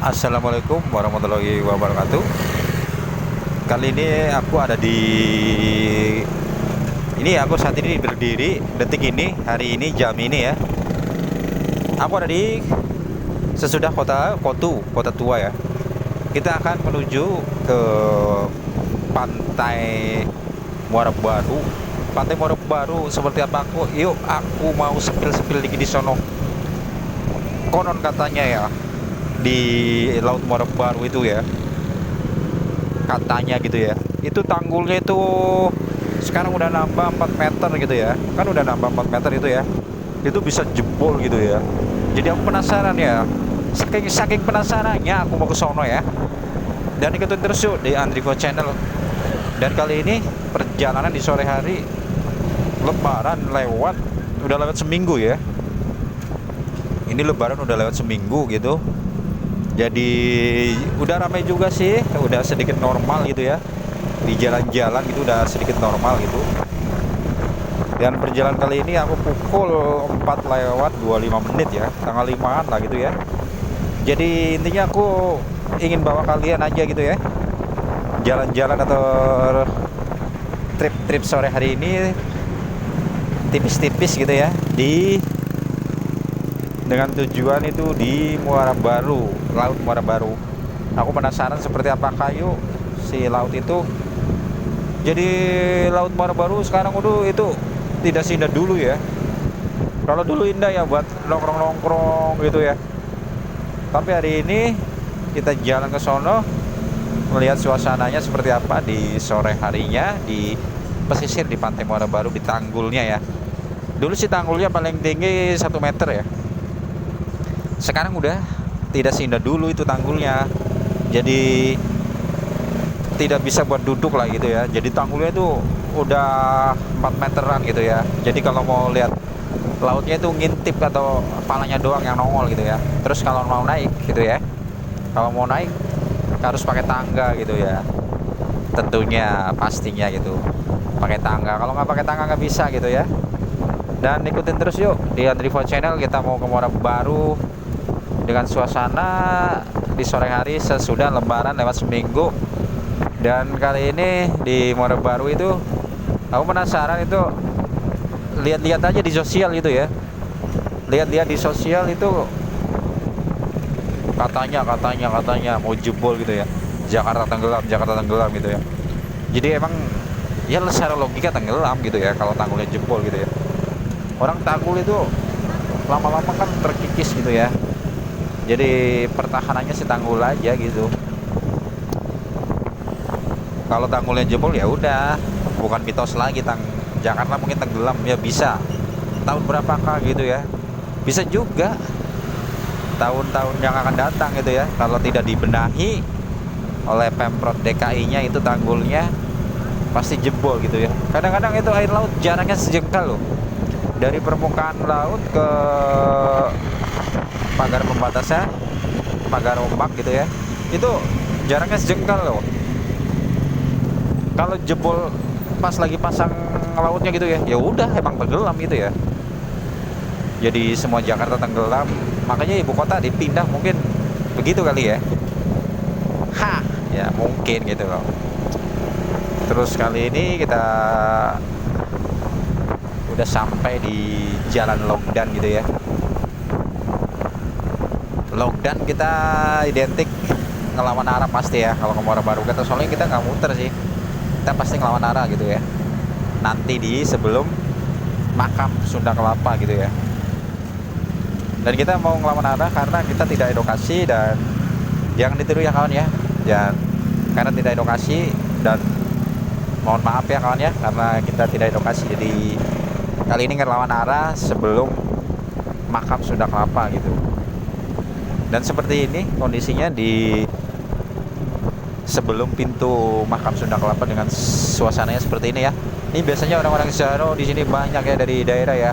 Assalamualaikum warahmatullahi wabarakatuh. Kali ini aku ada di aku saat ini berdiri detik ini, hari ini, jam ini ya. Aku ada di sesudah kota tua ya. Kita akan menuju ke pantai Muara Baru. Pantai Muara Baru seperti apa aku mau sepil-sepil dikit di sono. Konon katanya ya, di Laut Muara Baru itu ya, katanya gitu ya, itu tanggulnya itu sekarang udah nambah 4 meter gitu ya, kan udah nambah 4 meter itu bisa jebol gitu ya. Jadi aku penasaran ya, saking penasarannya aku mau ke sono ya, dan ikutin terus yuk di Andrivo Channel. Dan kali ini perjalanan di sore hari, lebaran udah lewat seminggu ya, ini lebaran udah lewat seminggu gitu. Jadi udah ramai juga sih, udah sedikit normal gitu ya. Di jalan-jalan gitu udah sedikit normal gitu. Dan perjalanan kali ini aku pukul 4 lewat 25 menit ya, tanggal 5-an lah gitu ya. Jadi intinya aku ingin bawa kalian aja gitu ya, jalan-jalan atau trip-trip sore hari ini tipis-tipis gitu ya, dengan tujuan itu di Muara Baru, Laut Muara Baru. Aku penasaran seperti apa kayu si laut itu. Jadi Laut Muara Baru sekarang itu tidak seindah dulu ya. Kalau dulu indah ya buat nongkrong-nongkrong gitu ya. Tapi hari ini kita jalan ke sono, melihat suasananya seperti apa di sore harinya di pesisir di Pantai Muara Baru, di tanggulnya ya. Dulu sih tanggulnya paling tinggi 1 meter ya. Sekarang udah tidak seindah dulu itu tanggulnya. Jadi tidak bisa buat duduk lah gitu ya. Jadi tanggulnya itu udah 4 meteran gitu ya. Jadi kalau mau lihat lautnya itu ngintip atau kepalanya doang yang nongol gitu ya. Terus kalau mau naik gitu ya, kalau mau naik harus pakai tangga gitu ya. Tentunya pastinya gitu, pakai tangga. Kalau nggak pakai tangga nggak bisa gitu ya. Dan ikutin terus yuk di Andrivo Channel, kita mau ke Muara Baru dengan suasana di sore hari sesudah lebaran lewat seminggu. Dan kali ini di Muara Baru itu aku penasaran itu, lihat-lihat aja di sosial gitu ya, lihat-lihat di sosial itu katanya mau jebol gitu ya, Jakarta tenggelam gitu ya. Jadi emang ya secara logika tenggelam gitu ya kalau tanggulnya jebol gitu ya. Orang tanggul itu lama-lama kan terkikis gitu ya. Jadi pertahanannya si tanggul aja gitu. Kalau tanggulnya jebol ya udah, bukan mitos lagi Jakarta mungkin tenggelam ya, bisa. Tahun berapakah gitu ya? Bisa juga tahun-tahun yang akan datang gitu ya, kalau tidak dibenahi oleh Pemprov DKI-nya itu tanggulnya pasti jebol gitu ya. Kadang-kadang itu air laut jaraknya sejengkal loh, dari permukaan laut ke pagar pembatasnya, pagar ombak gitu ya, itu jaraknya sejengkal loh. Kalau jebol pas lagi pasang lautnya gitu ya, ya udah emang tenggelam gitu ya. Jadi semua Jakarta tenggelam, makanya ibu kota dipindah mungkin begitu kali ya. Ya mungkin gitu loh. Terus kali ini kita udah sampai di Jalan Logdan gitu ya. Logdan kita identik ngelawan arah pasti ya kalau ke Muara Baru kita, soalnya kita nggak muter sih, kita pasti ngelawan arah gitu ya. Nanti di sebelum makam Sunda Kelapa gitu ya. Dan kita mau ngelawan arah karena kita tidak edukasi, dan jangan ditiru ya kawan ya. Dan karena tidak edukasi, dan mohon maaf ya kawan ya, karena kita tidak edukasi, jadi kali ini ngelawan arah sebelum makam Sunda Kelapa gitu. Dan seperti ini kondisinya di sebelum pintu makam Sunda Kelapa, dengan suasananya seperti ini ya. Ini biasanya orang-orang Saro di sini banyak ya, dari daerah ya.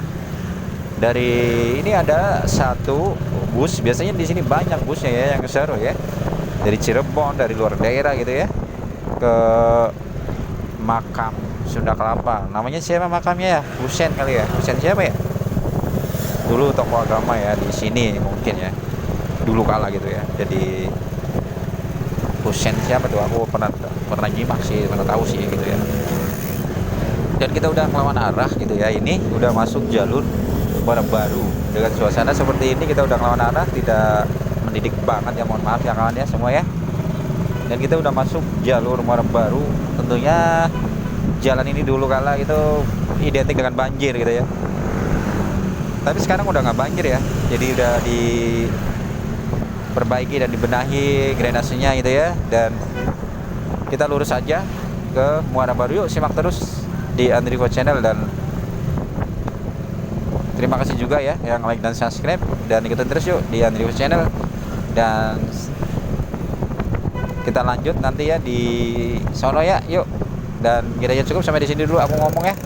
Dari ini ada satu bus, biasanya di sini banyak busnya ya yang Saro ya. Dari Cirebon, dari luar daerah gitu ya, ke makam Sunda Kelapa. Namanya siapa makamnya ya? Husen kali ya? Husen siapa ya? Dulu tokoh agama ya di sini mungkin ya. dulu kala gitu ya. Jadi Husein siapa tuh, aku pernah pernah nyimak sih, pernah tahu sih gitu ya. Dan kita udah melawan arah gitu ya, ini udah masuk jalur Muara Baru. Dengan suasana seperti ini kita udah melawan arah, tidak mendidik banget ya, mohon maaf ya kawan ya semua ya. Dan kita udah masuk jalur Muara Baru. Tentunya jalan ini dulu kala itu identik dengan banjir gitu ya, tapi sekarang udah nggak banjir ya. Jadi udah diperbaiki dan dibenahi drainasenya gitu ya. Dan kita lurus aja ke Muara Baru. Yuk simak terus di Andrivo Channel, dan terima kasih juga ya yang like dan subscribe, dan ikutin terus yuk di Andrivo Channel. Dan kita lanjut nanti ya di sono ya, yuk. Dan kiranya cukup sampai di sini dulu aku ngomong ya.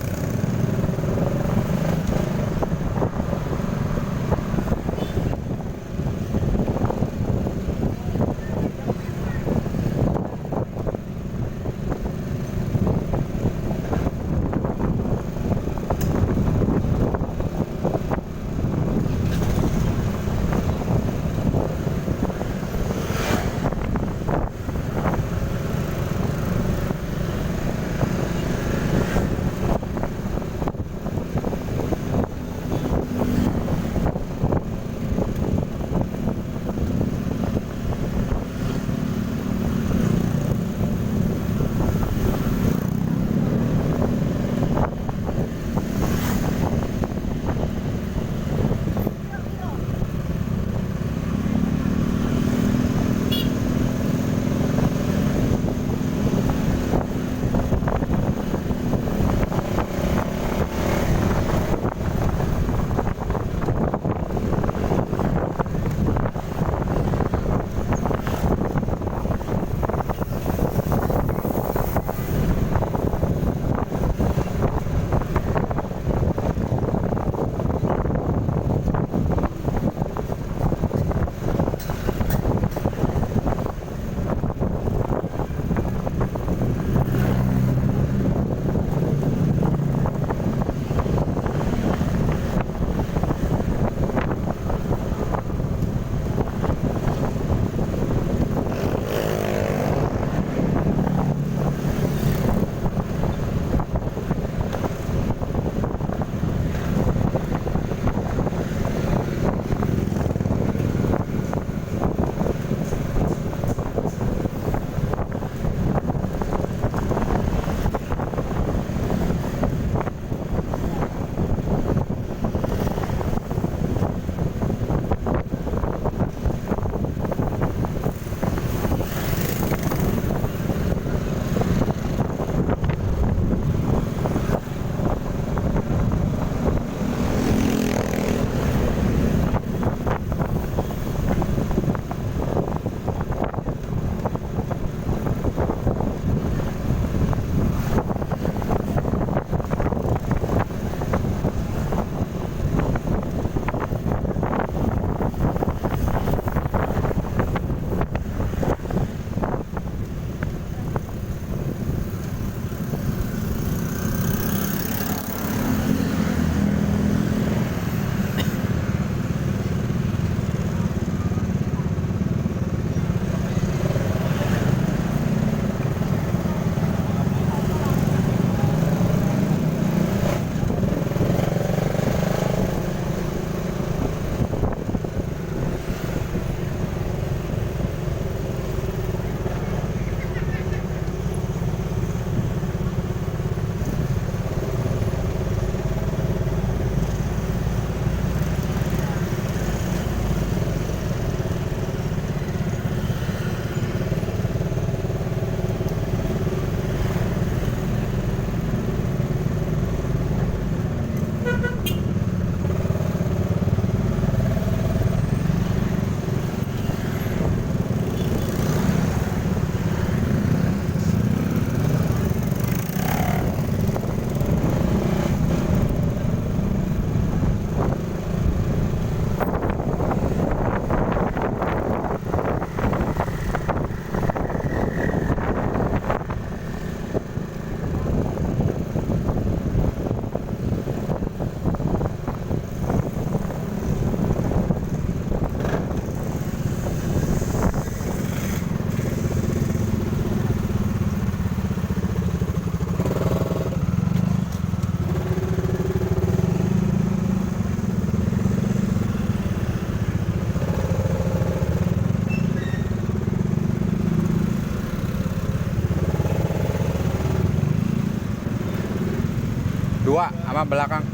sama belakang.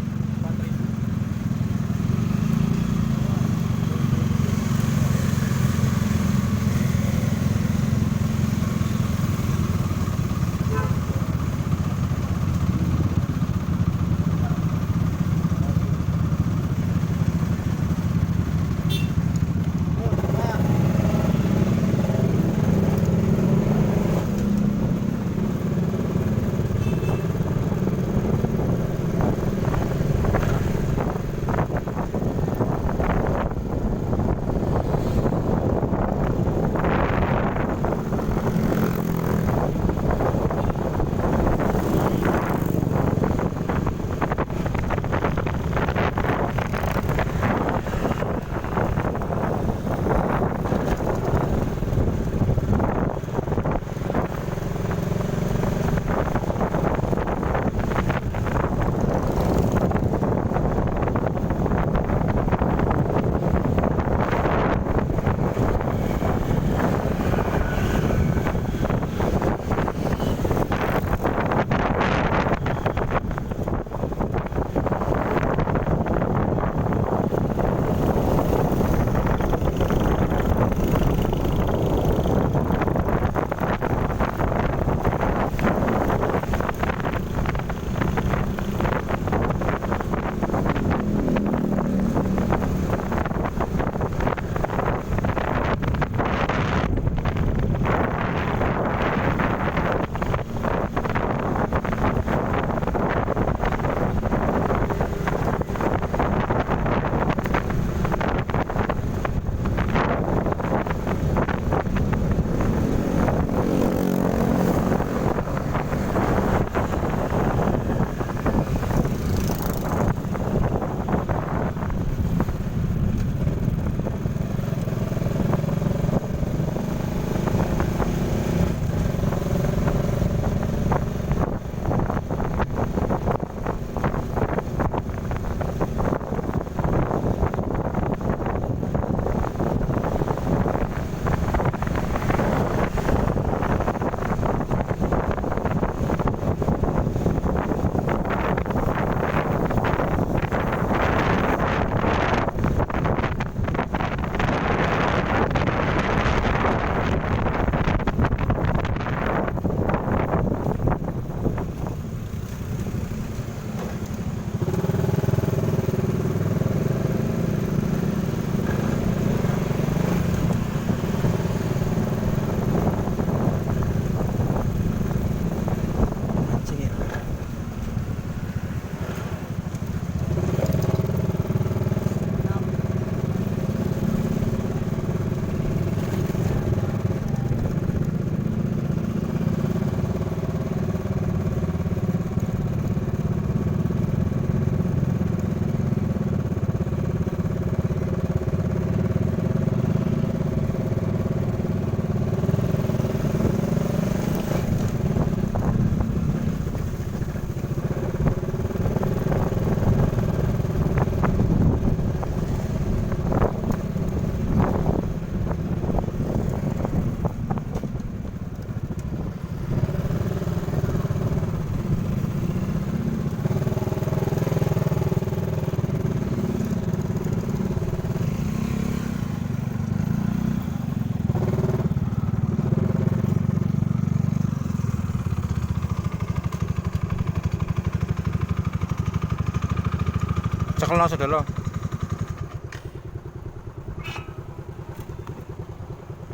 Cekelno sedelo.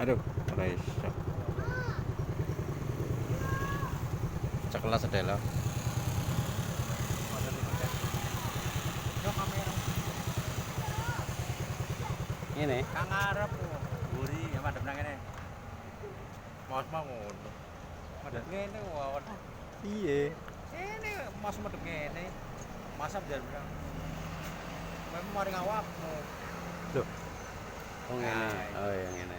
Aduh, ora iso. Cekelno sedelo. Ini Kang arep mburi madhep nang kene. Mas mau ngono. Madhep ngene wae. piye? Ini mas madhep ngene. Masap jar bilang. Memang mari ngawakmu. Loh. Oh ngene. Oh ya ngene.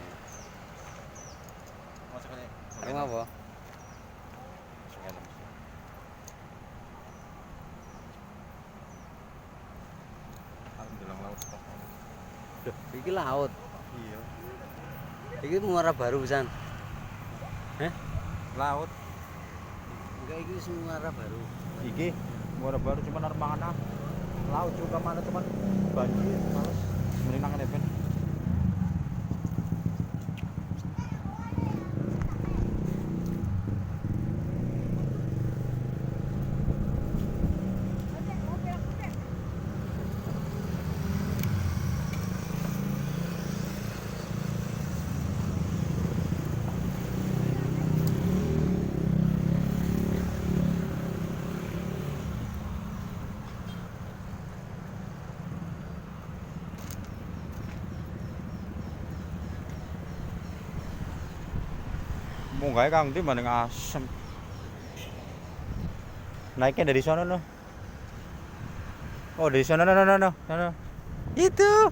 Mas kene. Arep apa? Alhamdulillah laut. Duh, iki laut. Iya. Iki muara baru pisan. Laut. Enggak iki wis muara baru. Iki Muara Baru cuman mana laut juga mana cuman banjir males mending nangan event. Munggahnya Kang di mana asem. Naiknya dari sana no. Oh dari sana no. Itu.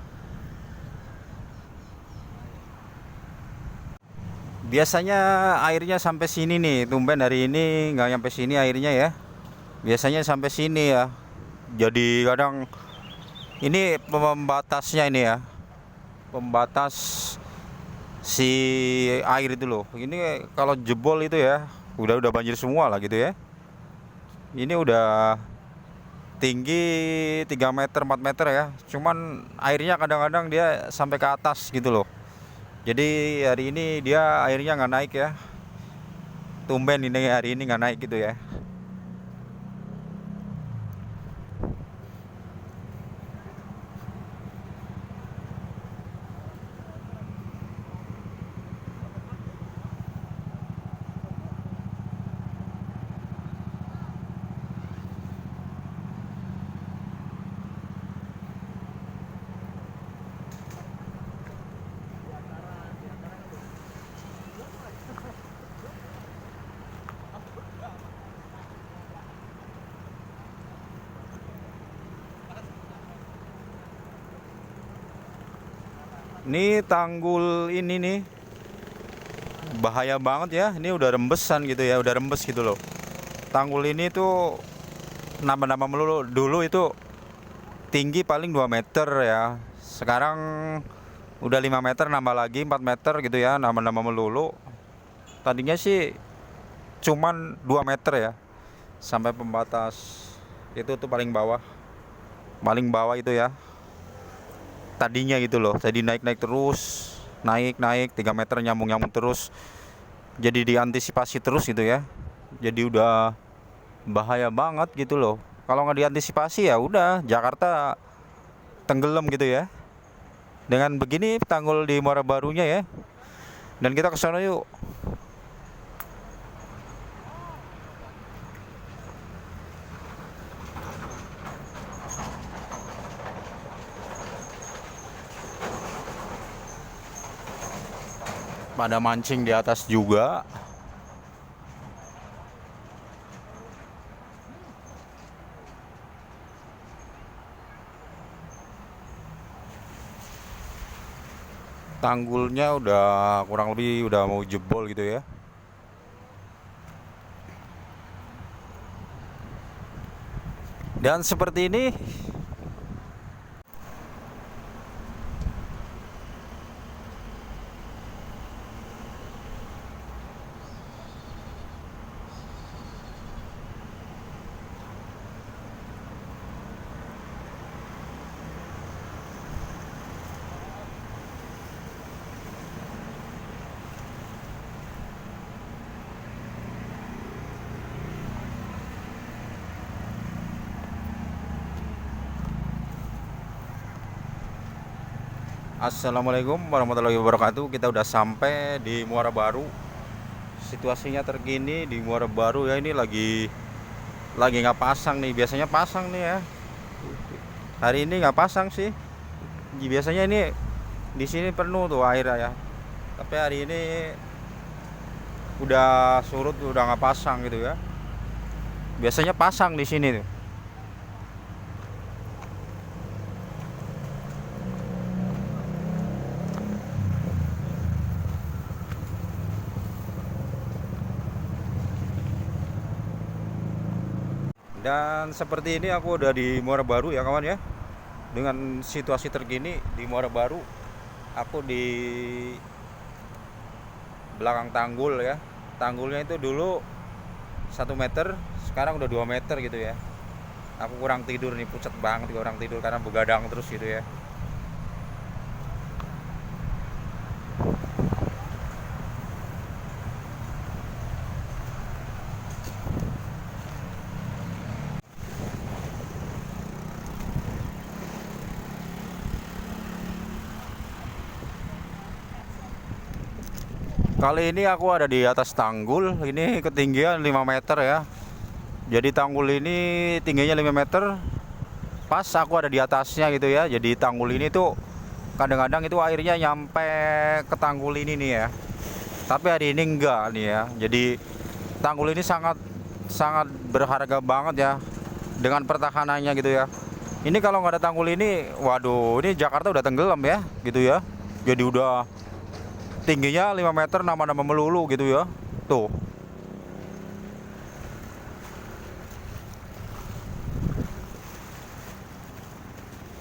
Biasanya airnya sampai sini nih. Tumben hari ini nggak sampai sini airnya ya. Biasanya sampai sini ya. Jadi kadang ini pembatasnya ini ya. Pembatas si air itu loh. Ini kalau jebol itu ya udah banjir semua lah gitu ya. Ini udah tinggi 3 meter 4 meter ya. Cuman airnya kadang-kadang dia sampai ke atas gitu loh. Jadi hari ini dia airnya nggak naik ya. Tumben ini hari ini nggak naik gitu ya. Ini tanggul ini nih bahaya banget ya. Ini udah rembesan gitu ya, udah rembes gitu loh. Tanggul ini tuh nambah-nambah melulu. Dulu itu tinggi paling 2 meter ya. Sekarang udah 5 meter, nambah lagi 4 meter gitu ya, nambah-nambah melulu. Tadinya sih cuman 2 meter ya. Sampai pembatas itu tuh paling bawah. Paling bawah itu ya. Tadinya gitu loh. Jadi naik terus, naik 3 meter nyambung terus. Jadi diantisipasi terus gitu ya. Jadi udah bahaya banget gitu loh. Kalau nggak diantisipasi ya udah Jakarta tenggelam gitu ya. Dengan begini tanggul di Muara Barunya ya. Dan kita ke sana yuk. Pada mancing di atas juga. Tanggulnya udah kurang lebih udah mau jebol gitu ya. Dan seperti ini Assalamualaikum warahmatullahi wabarakatuh. Kita udah sampai di Muara Baru. Situasinya terkini di Muara Baru ya, ini lagi nggak pasang nih. Biasanya pasang nih ya. Hari ini nggak pasang sih. Biasanya ini di sini penuh tuh air ya. Tapi hari ini udah surut, udah nggak pasang gitu ya. Biasanya pasang di sini tuh. Dan seperti ini aku udah di Muara Baru ya kawan ya. Dengan situasi terkini di Muara Baru, aku di belakang tanggul ya. Tanggulnya itu dulu 1 meter, sekarang udah 2 meter gitu ya. Aku kurang tidur nih, pucat banget kurang tidur karena begadang terus gitu ya. Kali ini aku ada di atas tanggul, ini ketinggian 5 meter ya. Jadi tanggul ini tingginya 5 meter. Pas aku ada di atasnya gitu ya. Jadi tanggul ini tuh kadang-kadang itu airnya nyampe ke tanggul ini nih ya. Tapi hari ini enggak nih ya. Jadi tanggul ini sangat sangat berharga banget ya dengan pertahanannya gitu ya. Ini kalau nggak ada tanggul ini, waduh, ini Jakarta udah tenggelam ya gitu ya. Jadi udah tingginya 5 meter, nama-nama melulu gitu ya. Tuh.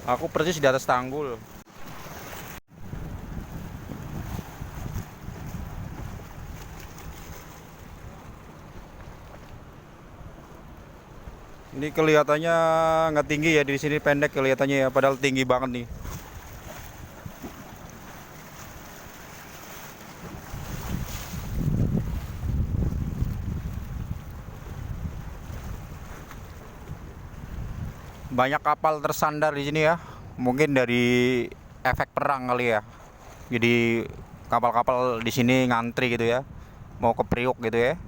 Aku persis di atas tanggul. Ini kelihatannya nggak tinggi ya, di sini pendek kelihatannya ya, padahal tinggi banget nih. Banyak kapal tersandar di sini ya. Mungkin dari efek perang kali ya. Jadi kapal-kapal di sini ngantri gitu ya. Mau ke Priok gitu ya.